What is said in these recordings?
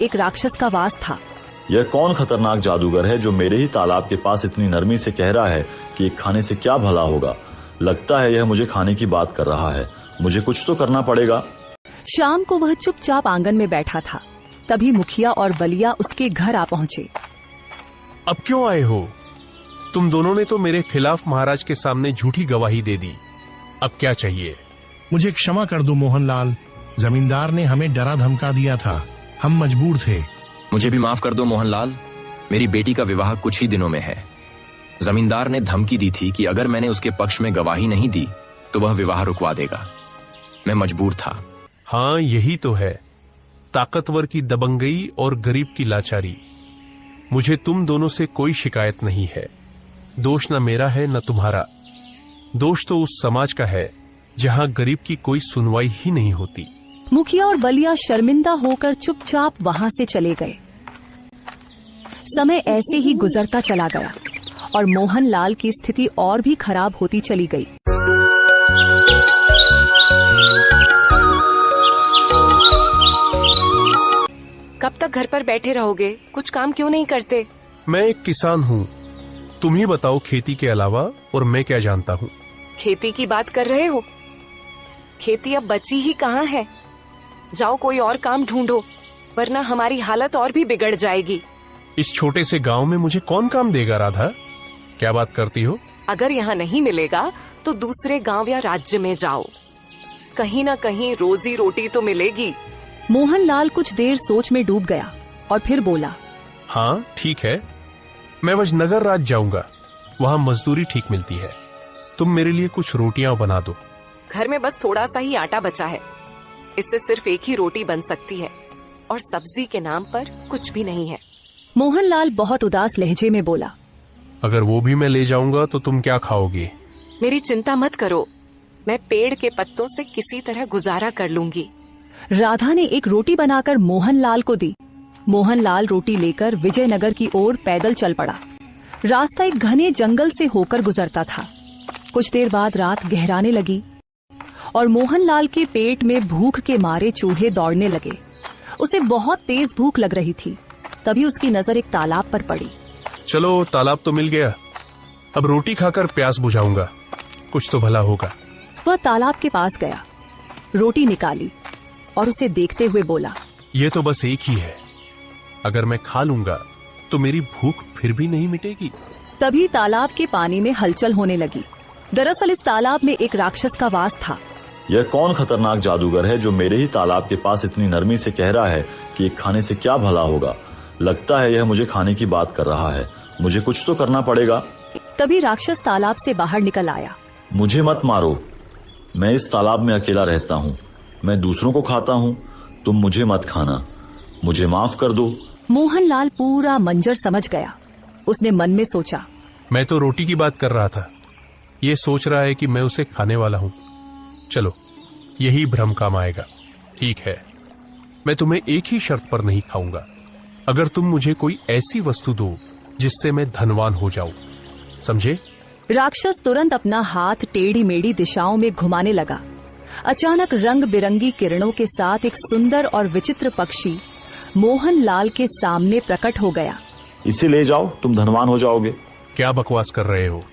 एक राक्षस का वास था। यह कौन खतरनाक जादूगर है जो मेरे ही तालाब के पास इतनी नरमी से कह रहा है कि एक खाने से क्या भला होगा। लगता है यह मुझे खाने की बात कर रहा है। मुझे कुछ तो करना पड़ेगा। शाम को वह चुपचाप आंगन में बैठा था। तभी मुखिया और बलिया उसके घर आ पहुंचे। अब क्यों आए हो? तुम दोनों ने तो मेरे खिलाफ महाराज के सामने झूठी गवाही दे दी। अब क्या चाहिए? मुझे क्षमा कर दो मोहनलाल। जमींदार ने हमें डरा धमका दिया था। हम मजबूर थे। मुझे भी माफ कर दो मोहनलाल। मेरी बेटी का विवाह कुछ ही दिनों में है। जमींदार ने धमकी दी थी कि अगर मैंने उसके पक्ष में गवाही नहीं दी तो वह विवाह रुकवा देगा। मैं मजबूर था। हाँ, यही तो है, ताकतवर की दबंगई और गरीब की लाचारी। मुझे तुम दोनों से कोई शिकायत नहीं है। दोष न मेरा है न तुम्हारा। दोष तो उस समाज का है जहां गरीब की कोई सुनवाई ही नहीं होती। मुखिया और बलिया शर्मिंदा होकर चुपचाप वहां से चले गए। समय ऐसे ही गुजरता चला गया और मोहनलाल की स्थिति और भी खराब होती चली गई। कब तक घर पर बैठे रहोगे? कुछ काम क्यों नहीं करते? मैं एक किसान हूँ। तुम ही बताओ, खेती के अलावा और मैं क्या जानता हूँ? खेती की बात कर रहे हो? खेती अब बची ही कहाँ है। जाओ कोई और काम ढूंढो, वरना हमारी हालत और भी बिगड़ जाएगी। इस छोटे से गांव में मुझे कौन काम देगा? राधा, क्या बात करती हो? अगर यहाँ नहीं मिलेगा तो दूसरे गांव या राज्य में जाओ। कहीं ना कहीं रोजी रोटी तो मिलेगी। मोहनलाल कुछ देर सोच में डूब गया और फिर बोला, हाँ ठीक है, मैं वजनगर राज्य जाऊंगा। वहाँ मजदूरी ठीक मिलती है। तुम मेरे लिए कुछ रोटियां बना दो। घर में बस थोड़ा सा ही आटा बचा है। इससे सिर्फ एक ही रोटी बन सकती है और सब्जी के नाम पर कुछ भी नहीं है। मोहनलाल बहुत उदास लहजे में बोला, अगर वो भी मैं ले जाऊंगा तो तुम क्या खाओगी? मेरी चिंता मत करो, मैं पेड़ के पत्तों से किसी तरह गुजारा कर लूंगी। राधा ने एक रोटी बनाकर मोहनलाल को दी। मोहनलाल रोटी लेकर विजयनगर की ओर पैदल चल पड़ा। रास्ता एक घने जंगल से होकर गुजरता था। कुछ देर बाद रात गहराने लगी और मोहनलाल के पेट में भूख के मारे चूहे दौड़ने लगे। उसे बहुत तेज भूख लग रही थी। तभी उसकी नजर एक तालाब पर पड़ी। चलो, तालाब तो मिल गया। अब रोटी खाकर प्यास बुझाऊंगा, कुछ तो भला होगा। वह तालाब के पास गया, रोटी निकाली और उसे देखते हुए बोला, ये तो बस एक ही है। अगर मैं खा लूंगा तो मेरी भूख फिर भी नहीं मिटेगी। तभी तालाब के पानी में हलचल होने लगी। दरअसल इस तालाब में एक राक्षस का वास था। यह कौन खतरनाक जादूगर है जो मेरे ही तालाब के पास इतनी नरमी से कह रहा है कि एक खाने से क्या भला होगा। लगता है यह मुझे खाने की बात कर रहा है। मुझे कुछ तो करना पड़ेगा। तभी राक्षस तालाब से बाहर निकल आया। मुझे मत मारो, मैं इस तालाब में अकेला रहता हूँ। मैं दूसरों को खाता हूँ, तुम मुझे मत खाना। मुझे माफ कर दो। मोहनलाल पूरा मंजर समझ गया। उसने मन में सोचा, मैं तो रोटी की बात कर रहा था। ये सोच रहा है कि मैं उसे खाने वाला हूँ। चलो, यही भ्रम काम आएगा। ठीक है, मैं तुम्हें एक ही शर्त पर नहीं खाऊंगा। अगर तुम मुझे कोई ऐसी वस्तु दो जिससे मैं धनवान हो जाऊं। समझे? राक्षस तुरंत अपना हाथ टेढ़ी मेढ़ी दिशाओं में घुमाने लगा। अचानक रंग बिरंगी किरणों के साथ एक सुंदर और विचित्र पक्षी मोहनलाल के सामने प्रकट हो गया। इसे ले जाओ, तुम धनवान हो जाओगे। क्या बकवास कर रहे हो?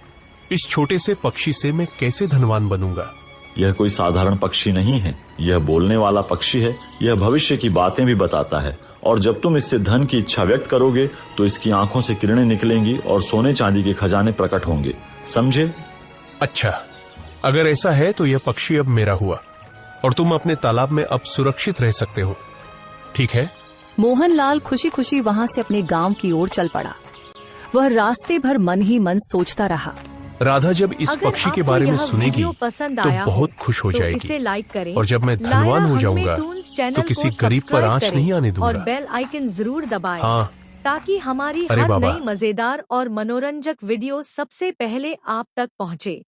इस छोटे से पक्षी से मैं कैसे धनवान बनूंगा? यह कोई साधारण पक्षी नहीं है। यह बोलने वाला पक्षी है। यह भविष्य की बातें भी बताता है और जब तुम इससे धन की इच्छा व्यक्त करोगे तो इसकी आंखों से किरणें निकलेंगी और सोने चांदी के खजाने प्रकट होंगे। समझे? अच्छा, अगर ऐसा है तो यह पक्षी अब मेरा हुआ और तुम अपने तालाब में अब सुरक्षित रह सकते हो। ठीक है? मोहनलाल खुशी खुशी वहां से अपने गांव की ओर चल पड़ा। वह रास्ते भर मन ही मन सोचता रहा। राधा जब इस पक्षी के बारे में सुनेगी तो बहुत खुश हो जाएगी। इसे लाइक करें, और जब मैं धनवान हो जाऊंगा तो किसी गरीब पर आंच नहीं आने दूंगा। और बेल आइकन जरूर दबाएं, हाँ, ताकि हमारी हर नई मजेदार और मनोरंजक वीडियो सबसे पहले आप तक पहुंचे।